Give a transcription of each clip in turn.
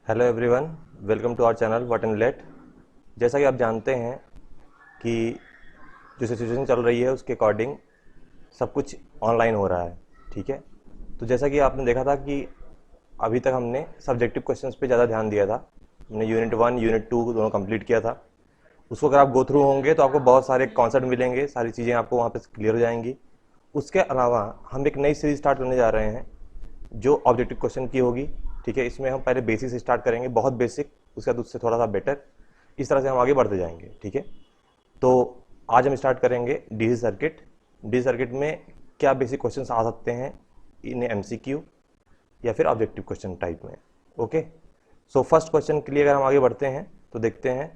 Hello everyone, welcome to our channel what and let. जैसा कि आप जानते हैं कि जो सिचुएशन चल रही है उसके अकॉर्डिंग सब कुछ ऑनलाइन हो रहा है। ठीक है, तो जैसा कि आपने देखा था कि अभी तक हमने सब्जेक्टिव क्वेश्चंस पे ज़्यादा ध्यान दिया था। हमने यूनिट 1 यूनिट 2 दोनों कंप्लीट किया था। उसको अगर आप गो थ्रू होंगे तो आपको बहुत सारे कॉन्सेप्ट मिलेंगे, सारी चीज़ें आपको वहाँ पे क्लियर हो जाएंगी। उसके अलावा हम एक नई सीरीज स्टार्ट करने जा रहे हैं जो ऑब्जेक्टिव क्वेश्चन की होगी। ठीक है, इसमें हम पहले बेसिक से स्टार्ट करेंगे, बहुत बेसिक, उसके बाद उससे थोड़ा सा बेटर, इस तरह से हम आगे बढ़ते जाएंगे। ठीक है, तो आज हम स्टार्ट करेंगे डीसी सर्किट। डीसी सर्किट में क्या बेसिक क्वेश्चन आ सकते हैं इन एमसीक्यू या फिर ऑब्जेक्टिव क्वेश्चन टाइप में। ओके, सो फर्स्ट क्वेश्चन के लिए अगर हम आगे बढ़ते हैं तो देखते हैं।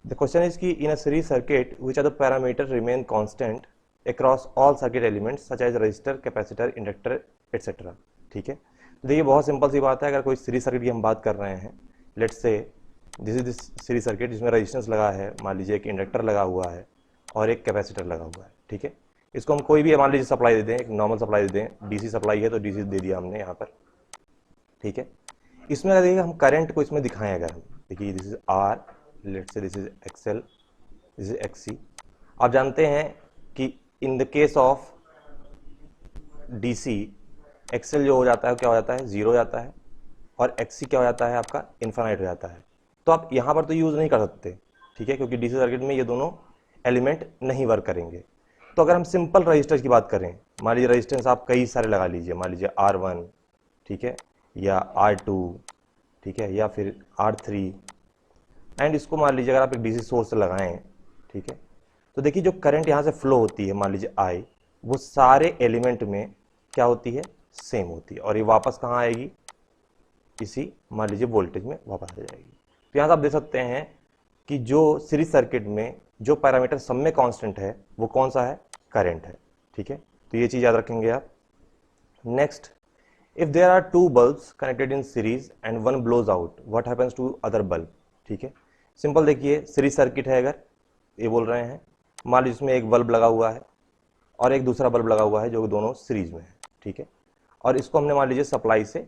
द क्वेश्चन इज कि in a series circuit which are the parameter remain constant across all circuit elements such as resistor, capacitor, inductor etcetera. ठीक है, तो देखिए बहुत सिंपल सी बात है। अगर कोई सीरीज सर्किट की हम बात कर रहे हैं, let's say this is this series circuit जिसमें रेजिस्टेंस लगा है, मान लीजिए एक इंडक्टर लगा हुआ है और एक कैपेसिटर लगा हुआ है। ठीक है, इसको हम कोई भी मान लीजिए सप्लाई दे दें, एक नॉर्मल सप्लाई दे दें, डीसी सप्लाई है तो डीसी दे दिया हमने यहाँ पर। ठीक है, इसमें अगर देखिए हम करंट को इसमें दिखाएं, अगर हम देखिए this is R, let's say this is XL, this is XC. आप जानते हैं कि in the case of DC XL जो हो जाता है क्या हो जाता है, जीरो हो जाता है, और एक्सी क्या हो जाता है आपका, इन्फानाइट हो जाता है। तो आप यहाँ पर तो यूज़ नहीं कर सकते। ठीक है, क्योंकि डीसी सर्किट में ये दोनों एलिमेंट नहीं वर्क करेंगे। तो अगर हम सिंपल रजिस्टर की बात करें, मान लीजिए रजिस्टेंस आप कई सारे लगा लीजिए, मान लीजिए R1, ठीक है, या R2, ठीक है, या फिर R3, एंड इसको मान लीजिए अगर आप एक डीसी सोर्स से लगाएं, ठीक है, तो देखिए जो करंट यहाँ से फ्लो होती है, मान लीजिए आई, वो सारे एलिमेंट में क्या होती है, सेम होती है, और ये वापस कहाँ आएगी, इसी मान लीजिए वोल्टेज में वापस आ जाएगी। तो यहाँ से आप देख सकते हैं कि जो सीरीज सर्किट में जो पैरामीटर सब में कांस्टेंट है वो कौन सा है, करंट है। ठीक है, तो ये चीज़ याद रखेंगे आप। Next, if there are two bulbs connected in series and one blows out, what happens to other bulb. ठीक है, सिंपल देखिए, सीरीज सर्किट है, अगर ये बोल रहे हैं, मान लीजिए इसमें एक बल्ब लगा हुआ है और एक दूसरा बल्ब लगा हुआ है जो दोनों सीरीज में है। ठीक है, और इसको हमने मान लीजिए सप्लाई से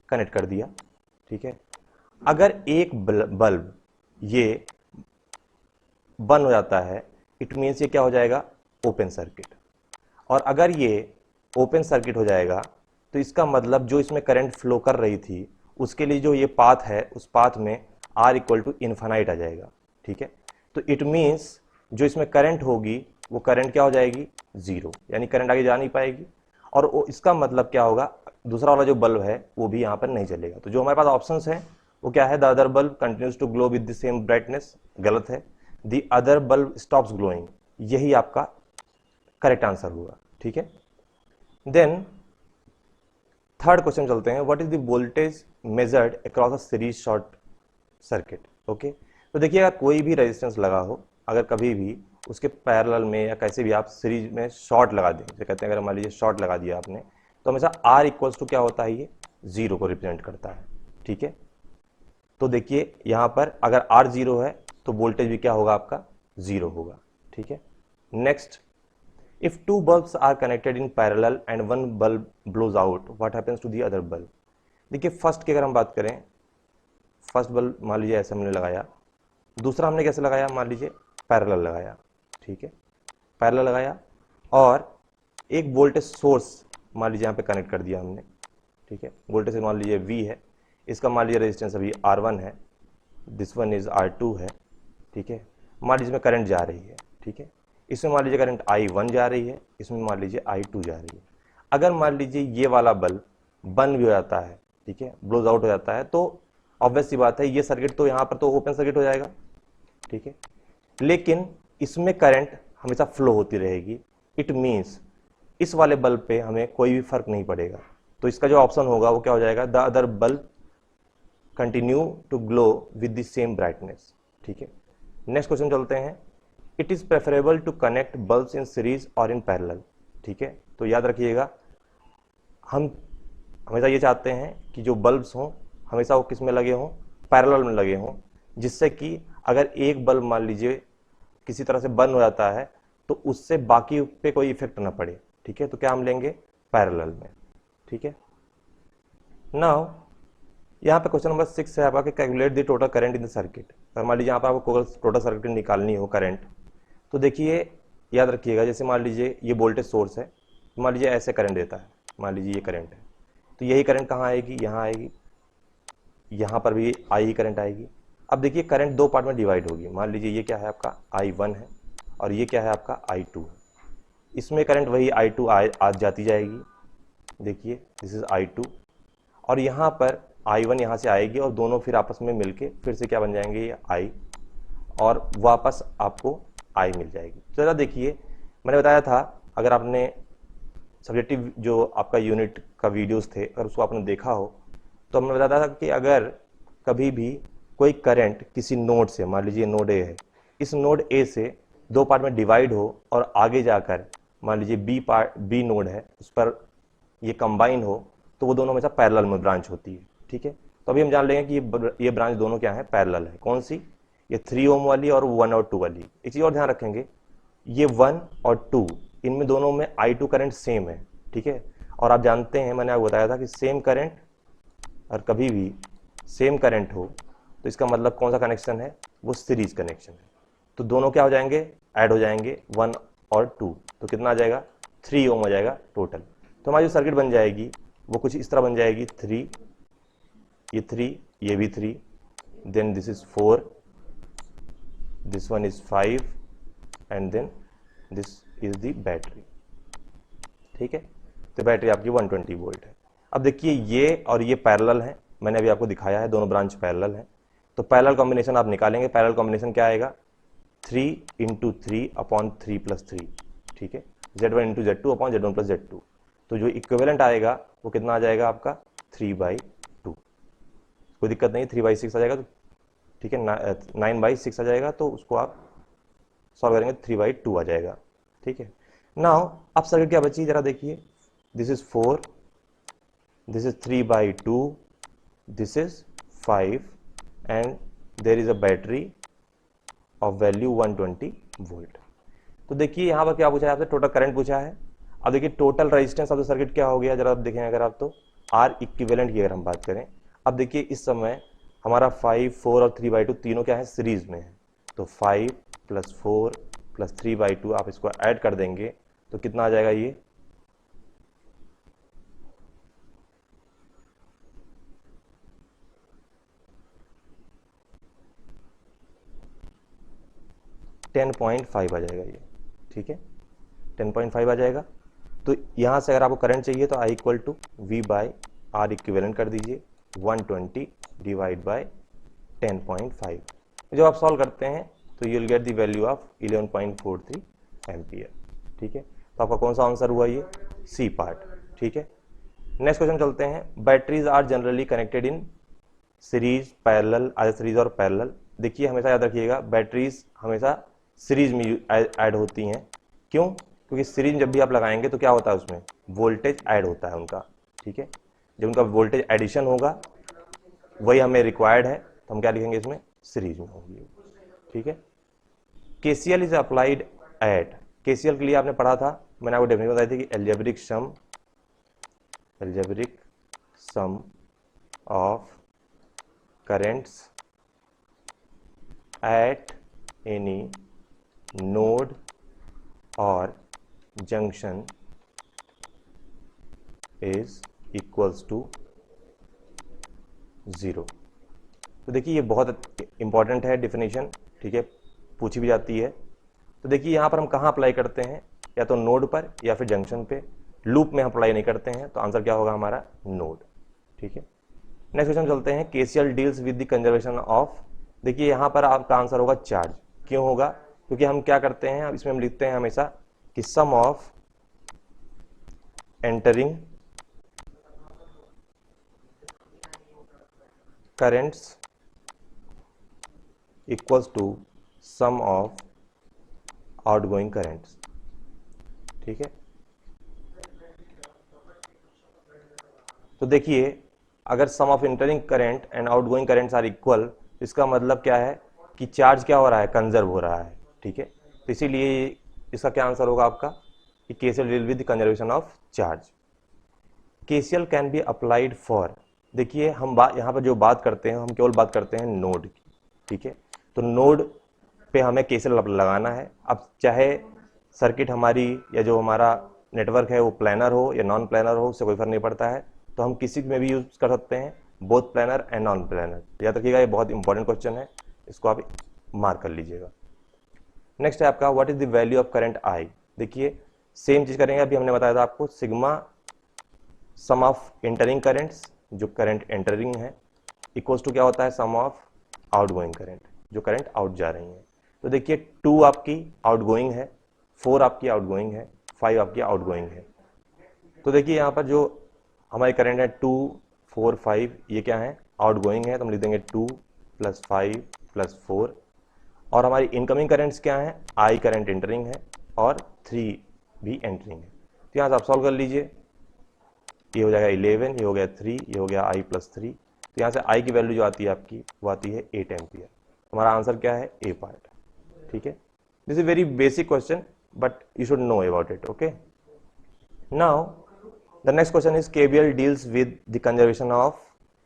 कनेक्ट कर दिया। ठीक है, अगर एक बल्ब ये बंद हो जाता है, इट मीन्स ये क्या हो जाएगा, ओपन सर्किट। और अगर ये ओपन सर्किट हो जाएगा तो इसका मतलब जो इसमें करंट फ्लो कर रही थी उसके लिए जो ये पाथ है, उस पाथ में R इक्वल टू इन्फानाइट आ जाएगा। ठीक है, तो इट मीन्स जो इसमें करंट होगी वो करंट क्या हो जाएगी, जीरो, यानी करंट आगे जा नहीं पाएगी। और इसका मतलब क्या होगा, दूसरा वाला जो बल्ब है वो भी यहाँ पर नहीं चलेगा। तो जो हमारे पास ऑप्शंस हैं वो क्या है, the other bulb continues to glow with the same brightness, गलत है। The other bulb stops glowing, यही आपका करेक्ट आंसर होगा। ठीक है, देन थर्ड क्वेश्चन चलते हैं, what is the voltage measured across a series short circuit. Okay, तो देखिए अगर कोई भी रेजिस्टेंस लगा हो, अगर कभी भी उसके पैरेलल में या कैसे भी आप सीरीज में शॉर्ट लगा दें, जैसे कहते हैं अगर मान लीजिए शॉर्ट लगा दिया आपने, तो हमेशा R इक्वल्स टू क्या होता है, ये जीरो को रिप्रेजेंट करता है। ठीक है, तो देखिए यहाँ पर अगर R जीरो है तो वोल्टेज भी क्या होगा आपका, जीरो होगा। ठीक है, next, if two bulbs are connected in parallel and one bulb blows out, what happens to the other bulb। देखिए फर्स्ट की अगर हम बात करें, फर्स्ट बल्ब मान लीजिए ऐसे हमने लगाया, दूसरा हमने कैसे लगाया, मान लीजिए पैरेलल लगाया। ठीक है, पैरेलल लगाया और एक वोल्टेज सोर्स मान लीजिए यहाँ पे कनेक्ट कर दिया हमने। ठीक है, वोल्टेज मान लीजिए V है, इसका मान लीजिए रेजिस्टेंस अभी R1 है, दिस वन इज R2 है। ठीक है, मान लीजिए इसमें करंट जा रही है। ठीक है, इसमें मान लीजिए करंट I1 जा रही है, इसमें मान लीजिए I2 जा रही है। अगर मान लीजिए ये वाला बल्ब बंद भी हो जाता है, ठीक है, ब्लोज आउट हो जाता है, तो ऑब्वियस सी बात है ये सर्किट तो यहाँ पर तो ओपन सर्किट हो जाएगा। ठीक है, लेकिन इसमें करंट हमेशा फ्लो होती रहेगी। इट मीन्स इस वाले बल्ब पे हमें कोई भी फर्क नहीं पड़ेगा। तो इसका जो ऑप्शन होगा वो क्या हो जाएगा, the other bulb continue to glow with the same brightness. ठीक है, नेक्स्ट क्वेश्चन चलते हैं, it is preferable to connect bulbs in series और इन पैरेलल। ठीक है, तो याद रखिएगा, हम हमेशा ये चाहते हैं कि जो बल्ब्स हों हमेशा वो किस में लगे हों, पैरेलल में लगे हों, जिससे कि अगर एक बल्ब मान लीजिए किसी तरह से बंद हो जाता है तो उससे बाकी पे कोई इफेक्ट ना पड़े। ठीक है, तो क्या हम लेंगे, पैरेलल में। ठीक है, नाउ यहाँ पे क्वेश्चन नंबर 6 है आपका कि calculate the total current in the circuit. अगर मान लीजिए यहाँ पर आपको टोटल सर्किट निकालनी हो करंट, तो देखिए याद रखिएगा, जैसे मान लीजिए ये वोल्टेज सोर्स है, मान लीजिए ऐसे करंट देता है, मान लीजिए ये करंट है, तो यही करंट कहाँ आएगी, यहाँ आएगी, यहाँ पर भी आई ही करंट आएगी। अब देखिए करंट दो पार्ट में डिवाइड होगी, मान लीजिए ये क्या है आपका I1 है और ये क्या है आपका I2 है। इसमें करंट वही I2 आ जाती जाएगी, देखिए दिस इज I2, और यहाँ पर I1 यहाँ से आएगी और दोनों फिर आपस में मिलके फिर से क्या बन जाएंगे, ये I, और वापस आपको I मिल जाएगी। तो ज़रा देखिए, मैंने बताया था अगर आपने सब्जेक्टिव जो आपका यूनिट का वीडियोस थे अगर उसको आपने देखा हो, तो हमने बताया था कि अगर कभी भी कोई करंट किसी नोड से, मान लीजिए नोड ए है, इस नोड ए से दो पार्ट में डिवाइड हो और आगे जाकर मान लीजिए बी नोड है उस पर ये कंबाइन हो, तो वो दोनों हमेशा पैरेलल में ब्रांच होती है। ठीक है, तो अभी हम जान लेंगे कि ये ब्रांच दोनों क्या है, पैरेलल है। कौन सी, ये 3 ओम वाली और 1 और 2 वाली। एक चीज़ और ध्यान रखेंगे, ये 1 और 2 इनमें दोनों में I2 करंट सेम है। ठीक है, और आप जानते हैं मैंने आपको बताया था कि सेम करंट और कभी भी सेम करंट हो तो इसका मतलब कौन सा कनेक्शन है, वो सीरीज कनेक्शन है। तो दोनों क्या हो जाएंगे, ऐड हो जाएंगे 1 और 2, तो कितना आ जाएगा, 3 ओम आ जाएगा टोटल। तो हमारी जो सर्किट बन जाएगी वो कुछ इस तरह बन जाएगी, 3, ये 3, ये भी 3, then this is 4, this one is 5 and then this is the battery. ठीक है, तो बैटरी आपकी 120 वोल्ट है। अब देखिए ये और ये पैरेलल है, मैंने अभी आपको दिखाया है दोनों ब्रांच पैरेलल है। तो पैरेलल कॉम्बिनेशन आप निकालेंगे, पैरेलल कॉम्बिनेशन क्या आएगा, 3 × 3 अपॉन 3 + 3। ठीक है, Z1 × Z2 upon Z1 + Z2। तो जो इक्विवेलेंट आएगा वो कितना आ जाएगा आपका, 3/2। कोई दिक्कत नहीं, 3/6 आ जाएगा, तो ठीक है 9/6 आ जाएगा, तो उसको आप सॉल्व करेंगे 3/2 आ जाएगा। ठीक है, नाउ अब सर्किट क्या बची जरा देखिए, this is 4, this is 3/2, this is 5 and there is a battery of value 120 volt. तो देखिए यहाँ पर क्या पूछा है आपसे, टोटल करंट पूछा है। अब देखिए total resistance of the circuit क्या हो गया, जरा आप देखें अगर आप, तो आर इक्विवेलेंट की अगर हम बात करें, अब देखिए इस समय हमारा 5, 4 और 3/2 तीनों क्या है, सीरीज में है। तो 5 + 4 + 3/2 आप इसको ऐड कर देंगे तो कितना आ जाएगा, ये 10.5 आ जाएगा ये। ठीक है, 10.5 आ जाएगा। तो यहाँ से अगर आपको करंट चाहिए तो I = V/R इक्विवेलेंट कर दीजिए, 120 / 10.5। जब आप सॉल्व करते हैं तो you will get the value of 11.43 ampere. ठीक है, तो आपका कौन सा आंसर हुआ, ये सी पार्ट। ठीक है, नेक्स्ट क्वेश्चन चलते हैं। Batteries are generally connected in series, parallel, आधे सीरीज और पैरेलल। देखिए हमेशा याद रखिएगा, बैटरीज हमेशा सीरीज में ऐड होती हैं। क्यों, क्योंकि सीरीज जब भी आप लगाएंगे तो क्या होता है, उसमें वोल्टेज ऐड होता है उनका। ठीक है, जब उनका वोल्टेज एडिशन होगा वही हमें रिक्वायर्ड है, तो हम क्या लिखेंगे इसमें, सीरीज में होगी। ठीक है, KCL is applied at, KCL के लिए आपने पढ़ा था, मैंने आपको डेफिनेशन बताई थी कि algebraic sum of currents at any node और जंक्शन इज इक्वल्स टू 0। तो देखिए ये बहुत इंपॉर्टेंट है डेफिनेशन। ठीक है, पूछी भी जाती है। तो देखिए यहाँ पर हम कहाँ अप्लाई करते हैं, या तो नोड पर या फिर जंक्शन पे, लूप में हम अप्लाई नहीं करते हैं। तो आंसर क्या होगा हमारा, नोड। ठीक है, नेक्स्ट क्वेश्चन चलते हैं। KCL deals with the conservation of, देखिए यहाँ पर आपका आंसर होगा चार्ज। क्यों होगा, क्योंकि हम क्या करते हैं, इसमें हम लिखते हैं हमेशा कि sum of entering currents equals to sum of outgoing currents. ठीक है, तो देखिए अगर sum of entering current and outgoing currents are equal, इसका मतलब क्या है कि चार्ज क्या हो रहा है, कंजर्व हो रहा है। ठीक है, तो इसीलिए इसका क्या आंसर होगा आपका कि KCL deal with conservation of charge. KCL can be applied for, देखिए हम यहाँ पर जो बात करते हैं, हम केवल बात करते हैं नोड की, ठीक है। तो नोड पे हमें केसीएल लगाना है। अब चाहे सर्किट हमारी या जो हमारा नेटवर्क है वो प्लानर हो या नॉन प्लानर हो, उससे कोई फर्क नहीं पड़ता है। तो हम किसी में भी यूज कर सकते हैं, both planar and non planar. याद रखिएगा, ये बहुत इंपॉर्टेंट क्वेश्चन है, इसको आप मार्क कर लीजिएगा। नेक्स्ट है आपका what is the value of current I. देखिए सेम चीज करेंगे, अभी हमने बताया था आपको sigma sum of entering currents, जो करंट एंटरिंग है, इक्वल्स टू क्या होता है, सम ऑफ आउटगोइंग करंट, जो करंट आउट जा रही है। तो देखिए 2 आपकी आउटगोइंग है, 4 आपकी आउटगोइंग है, 5 आपकी आउटगोइंग है। तो देखिए यहाँ पर जो हमारी करंट है 2 4 5, ये क्या है, आउटगोइंग है, तो हम लिख देंगे 2 + 5 + 4। और हमारी इनकमिंग करंट्स क्या है, आई करंट एंटरिंग है और 3 भी एंटरिंग है। तो यहाँ से आप सॉल्व कर लीजिए, ये हो जाएगा 11, ये हो गया 3, ये हो गया आई + 3। तो यहाँ से आई की वैल्यू जो आती है आपकी, वो आती है 8 एम्पियर। हमारा आंसर क्या है, ए पार्ट, ठीक है। This is very basic question but you should know about it, okay. Now the next question is KVL deals with the conservation of.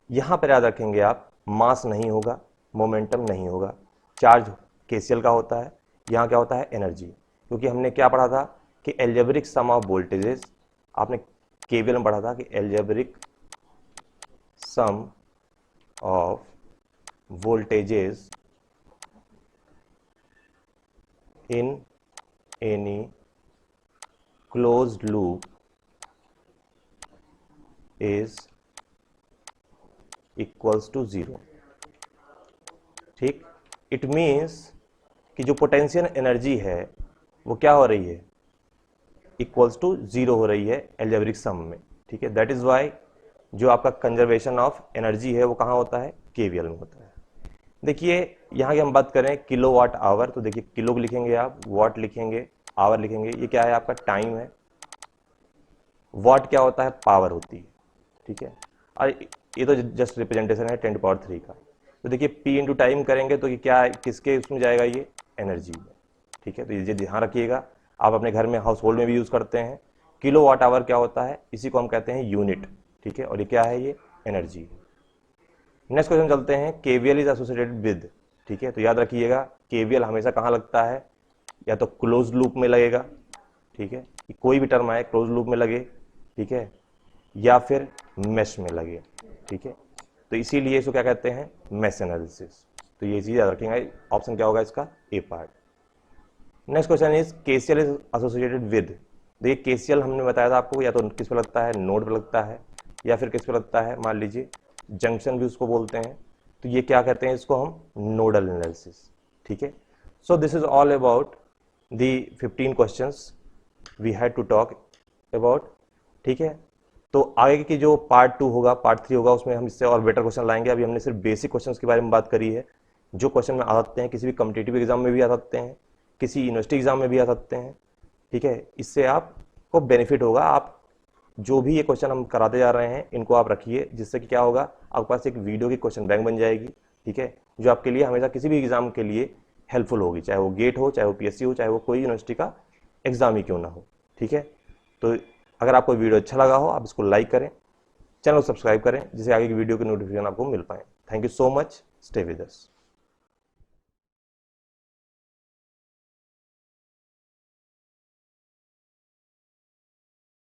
यहां पर याद रखेंगे आप, मास नहीं होगा, मोमेंटम नहीं होगा, चार्ज केसीएल का होता है। यहां क्या होता है, एनर्जी। क्योंकि हमने क्या पढ़ा था कि एल्जेब्रिक सम ऑफ वोल्टेजेस, आपने केवीएल में पढ़ा था कि algebraic sum of voltages in any closed loop is equals to 0, ठीक। इट मीन्स कि जो पोटेंशियल एनर्जी है वो क्या हो रही है, इक्वल्स टू 0 हो रही है एल्जेब्रिक सम में, ठीक है। दैट इज वाई जो आपका कंजर्वेशन ऑफ एनर्जी है वो कहाँ होता है, केवीएल में होता है। देखिए यहाँ की हम बात करें किलो वाट आवर, तो देखिए किलो लिखेंगे आप, वाट लिखेंगे, आवर लिखेंगे। ये क्या है, आपका टाइम है। वाट क्या होता है, पावर होती है, ठीक है। और ये तो जस्ट रिप्रेजेंटेशन है 10⁻³ का। तो देखिए P इंटू टाइम करेंगे तो ये क्या है, किसके उसमें जाएगा, ये एनर्जी में, ठीक है। तो ये ध्यान रखिएगा, आप अपने घर में हाउस होल्ड में भी यूज करते हैं। किलो वाट आवर क्या होता है, इसी को हम कहते हैं यूनिट, ठीक है। और ये क्या है, ये एनर्जी। नेक्स्ट क्वेश्चन चलते हैं, केवीएल इज एसोसिएटेड विद, ठीक है। तो याद रखिएगा केवीएल हमेशा कहाँ लगता है, या तो क्लोज लूप में लगेगा, ठीक है, कोई भी टर्म आए क्लोज लूप में लगे, ठीक है, या फिर मेश में लगे, ठीक है। तो इसीलिए इसको क्या कहते हैं, मेश एनालिसिस। तो ये चीज याद रखेंगे, ऑप्शन क्या होगा इसका, A part. Next question is KCL is associated with. देखिए केसीएल हमने बताया था आपको, या तो किस पे लगता है, नोड पे लगता है, या फिर किस पे लगता है, मान लीजिए जंक्शन भी उसको बोलते हैं। तो ये क्या कहते हैं, इसको हम नोडल एनालिसिस, ठीक है। So this is all about the 15 questions we had to talk about, ठीक है। तो आगे की जो पार्ट 2 होगा, पार्ट 3 होगा, उसमें हम इससे और बेटर क्वेश्चन लाएंगे। अभी हमने सिर्फ बेसिक क्वेश्चंस के बारे में बात करी है, जो क्वेश्चन में आ सकते हैं, किसी भी कॉम्पिटिटिव एग्जाम में भी आ सकते हैं, किसी यूनिवर्सिटी एग्जाम में भी आ सकते हैं, ठीक है। इससे आपको बेनिफिट होगा, आप जो भी ये क्वेश्चन हम कराते जा रहे हैं इनको आप रखिए, जिससे कि क्या होगा, आपके पास एक वीडियो की क्वेश्चन बैंक बन जाएगी, ठीक है, जो आपके लिए हमेशा किसी भी एग्जाम के लिए हेल्पफुल होगी, चाहे वो गेट हो, चाहे वो पीएससी हो, चाहे वो कोई यूनिवर्सिटी का एग्जाम ही क्यों ना हो, ठीक है। तो अगर आपको वीडियो अच्छा लगा हो, आप इसको लाइक करें, चैनल को सब्सक्राइब करें, जिससे आगे की वीडियो की नोटिफिकेशन आपको मिल पाए। Thank you so much, stay with us.